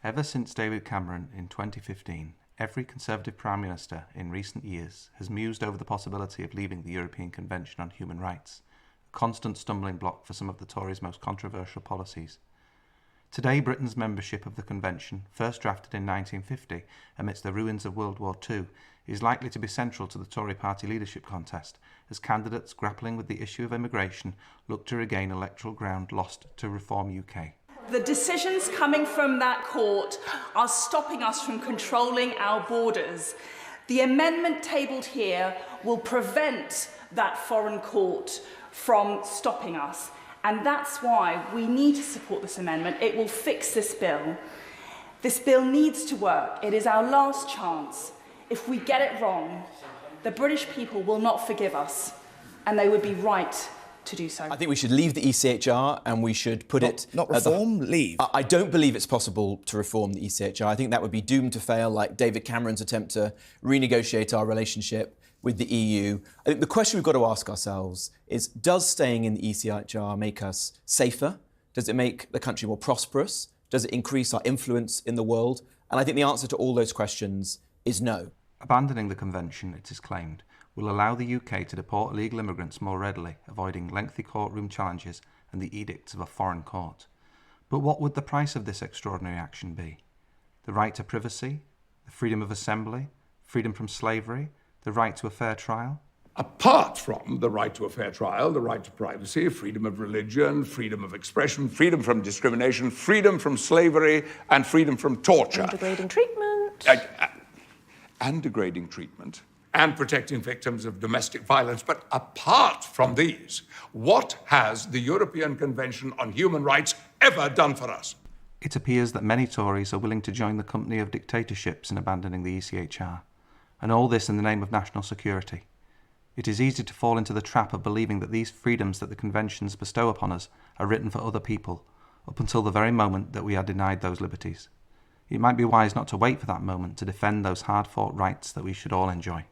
Ever since David Cameron in 2015, every Conservative Prime Minister in recent years has mused over the possibility of leaving the European Convention on Human Rights, a constant stumbling block for some of the Tories' most controversial policies. Today, Britain's membership of the Convention, first drafted in 1950 amidst the ruins of World War II, is likely to be central to the Tory party leadership contest, as candidates grappling with the issue of immigration look to regain electoral ground lost to Reform UK. The decisions coming from that court are stopping us from controlling our borders. The amendment tabled here will prevent that foreign court from stopping us. And that's why we need to support this amendment. It will fix this bill. This bill needs to work. It is our last chance. If we get it wrong, the British people will not forgive us, and they would be right to do so. I think we should leave the ECHR and we should put it... Not reform, leave. I don't believe it's possible to reform the ECHR. I think that would be doomed to fail, like David Cameron's attempt to renegotiate our relationship with the EU. I think the question we've got to ask ourselves is, does staying in the ECHR make us safer? Does it make the country more prosperous? Does it increase our influence in the world? And I think the answer to all those questions is no. Abandoning the Convention, it is claimed, will allow the UK to deport illegal immigrants more readily, avoiding lengthy courtroom challenges and the edicts of a foreign court. But what would the price of this extraordinary action be? The right to privacy, the freedom of assembly, freedom from slavery, the right to a fair trial? Apart from the right to a fair trial, the right to privacy, freedom of religion, freedom of expression, freedom from discrimination, freedom from slavery, and freedom from torture. And degrading treatment. And degrading treatment. And protecting victims of domestic violence. But apart from these, what has the European Convention on Human Rights ever done for us? It appears that many Tories are willing to join the company of dictatorships in abandoning the ECHR, and all this in the name of national security. It is easy to fall into the trap of believing that these freedoms that the conventions bestow upon us are written for other people, up until the very moment that we are denied those liberties. It might be wise not to wait for that moment to defend those hard-fought rights that we should all enjoy.